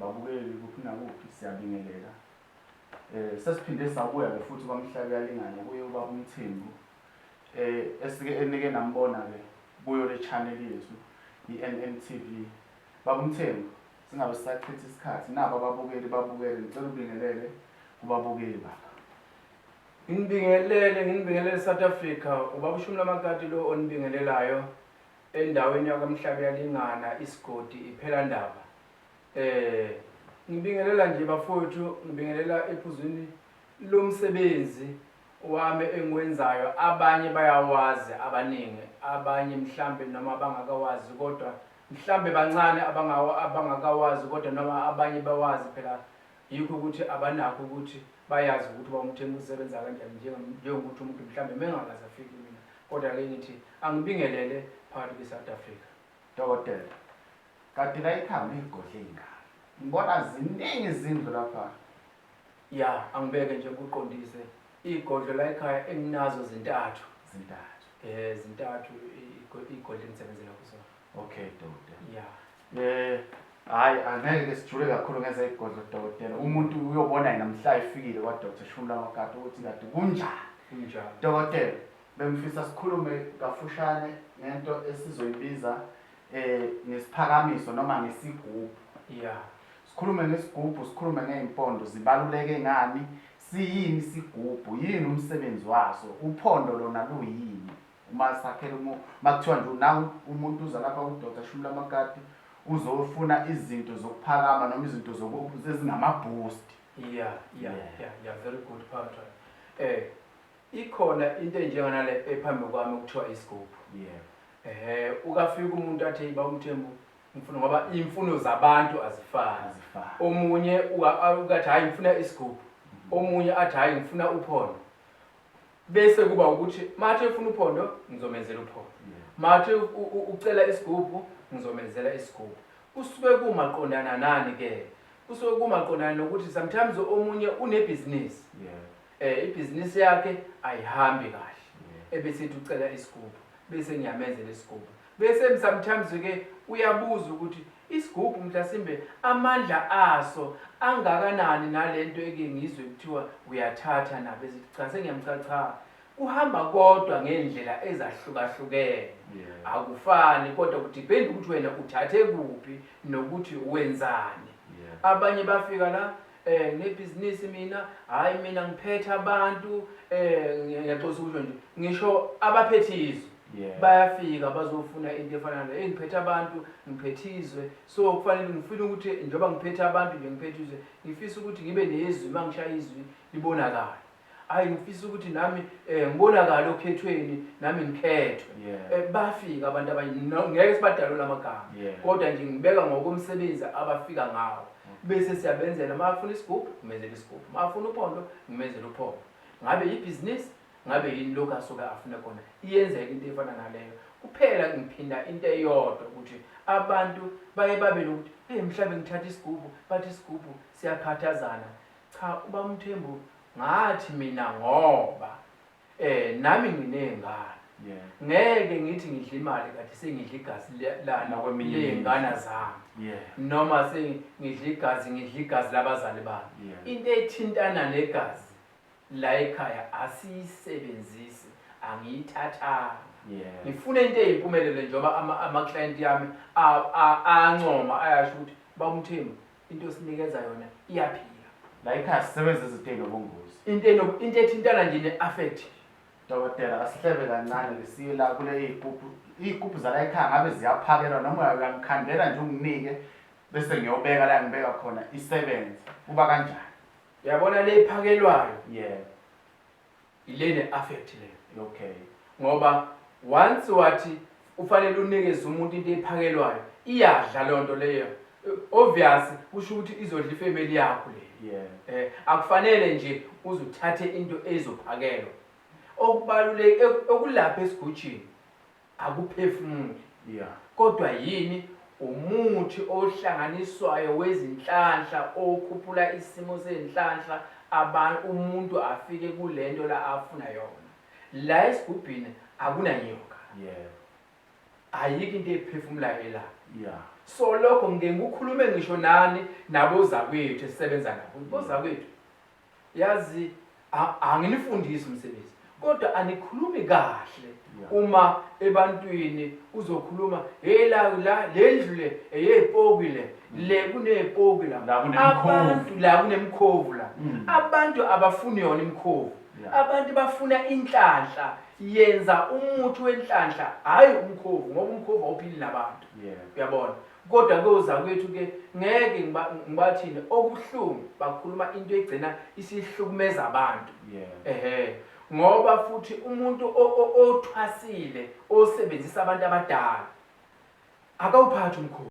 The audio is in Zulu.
babukeli kuphi nakuphi siyabingelela. Sesiphinde sabuya-ke futhi kwaMhlaba Uyalingana kuye ubaba uMthembu esike enike nambona-ke kuyo le channel yethu i-NNTV. Baba uMthembu, singabe sisachitha isikhathi nabo ababukeli babukele, ngicela ubingelele kubabukeli baba. Ngibingelele South Africa, ubaba uShumla Makati lo onibingelelayo endaweni yakwaMhlaba Uyalingana isigodi iphela ndaba. Ngibingelela nje bafowethu, ngibingelela ephuzwini lomsebenzi wami engiwenzayo. Abanye bayawazi, abaningi, abanye mhlambe noma bangakawazi kodwa mhlambe bancane abangakawazi kodwa noma abanye bawazi phela. Yikho ukuthi abanakho ukuthi bayazi ukuthi bawumthembu usebenza kanjani njengokuthi umuntu mhlambe mengakaze afike mina. Kodwa ke ngithi angibingelele phakathi kweSouth Africa. Dokotela, kanti la ikhamba izigodla ey'ngane, ngibona ziningi izindlu lapha. Ya, angibeke nje kuqondise izigodlo la ekhaya enginazo zintathu. Zintathu izigodlo engisebenzela kuzo. Okay dokotela. Ya. Hayi, angeke sijule kakhulu ngeze igodlo dokotela. Umuntu uyobona namhla efikile kwaDr. Shumla Makati ukuthi kade kunjani. Dokotela, bengifisa sikhulume kafushane ngento esizoyibiza ngesiphakamiso noma ngesigubhu. Ya. Sikhulume ngesigubhu, sikhulume ngey'mpondo, zibaluleke ngani, siyini isigubhu, yini umsebenzi waso, uphondo lona luyini. Uma sakhela makuthiwa nje nawe umuntu uza lapha kuDr. Shumla Makati uzofuna izinto zokuphakama noma izinto ezingamaboost. Ya, very good part. Ikhona into enjengana le ephambi kwami ukuthiwa isigubhu. Ukafika umuntu athi ba uMthembu ngifuna ngoba imfuno zabantu azifani. Omunye ukathi hayi ngifuna isigubhu, omunye athi hayi ngifuna uphondo. Bese kuba ukuthi mathe ufuna uphondo ngizomenzela uphondo. Mathe ucela isigubhu ngizomenzela isigubhu. Kusuke kumaqondana nani ke? Kusuke kumaqondana nokuthi sometimes omunye unebusiness. Ibhizinisi yakhe ayihambi kahle. Ebese ucela isigubhu, bese ngiyamenzela isigubhu. Bese sometimes ke uyabuza ukuthi isigubhu mhlasimbe amandla aso angakanani nalento eke ngizwe kuthiwa uyathatha nabe cha sengiyamchacha. Kuhamba kodwa ngendlela ezahlukahlukene. Akufani kodwa kudepend ukuthi wena uthathe kuphi nokuthi wenzani. Abanye bafika la nebhizinisi mina, hayi mina ngiphethe abantu, ngiyaxoxa ukuthi nje ngisho abaphethizo bayafika bazofuna into efana nale, ngiphethe abantu ngiphethizwe. So kufanele ngifuna ukuthi njengoba ngiphethe abantu nje ngiphethizwe, ngifisa ukuthi ngibe nezwi mangishaya izwi libonakala. Hayi ngifisa ukuthi nami ngibonakala okhethweni nami ngikhethwe. Bafika abantu abanye ngeke sibadalule amagama kodwa nje ngibeka ngokomsebenzi abafika ngawo. Bese siyabenzela mafuna isigubhu ngimenzela isigubhu, mafuna uphondo ngimenzela uphondo. Ngabe ibhizinisi, ngabe yini lokho asuke afuna khona, iyenzeka into efana naleyo. Kuphela ngiphinda into eyodwa ukuthi abantu baye babe nokuthi mhlambe ngithatha isigubhu, bathi isigubhu siyakhathazana. Cha, uba uMthembu ngathi mina ngoba nami nginezingane. Ngeke ngithi ngidla imali kanti sengidla igazi lana lezingane zami. Noma sengidla igazi labazali bami. Into ethintana negazi la ekhaya asiyisebenzisi, angiyithathanga. Ngifuna into eyimpumelelo njengoba ama client yami ancoma ayasho ukuthi ba uMthembu into sinikeza yona iyaphila. La ekhaya sisebenza izinto ezinobungozi. Into ethintana nje ne-affect. Dokotela, asihlebe kancane lesiye la kule iy'gubhu zala ekhaya ngabe ziyaphakelwa noma uyangikhandela nje unginike bese ngiyobeka la ngibeka khona isebenze. Kuba kanjani? Uyabona le iphakelwayo? Ile ne-affect leyo. Okay. Ngoba once wathi ufanele unikeze umuntu into ephakelwayo, iyadla leyo nto leyo. Obvious kusho ukuthi izodla ifamily yakho leyo. Akufanele nje uzuthathe into ezophakelwa. Okubaluleke okulapha esigujini akuphefumuli. Kodwa yini umuthi ohlanganiswayo wezinhlanhla okhuphula isimo sezinhlanhla umuntu afike kulento la afuna yona. La esigubhini akunanyoka. Ayikho into ephefumulayo la. So lokho ngeke ukukhulume ngisho nani nabozakwethu esisebenza nabo. Bozakwethu yazi anginifundisi umsebenzi kodwa anikhulumi kahle uma ebantwini uzokhuluma hey la lendlu le eyepokile le kunepokile abantu la kunemkhovu la abantu abafuni yona imkhovu abantu bafuna inhlanhla yenza umuthi wenhlanhla hayi umkhovu ngoba umkhovu awuphili nabantu uyabona kodwa kozakwethu ke ngeke ngibathini okuhlungu bakhuluma into egcina isihlukumeza abantu ngoba futhi umuntu othwasile osebenzisa abantu abadala akawuphathi umkhovu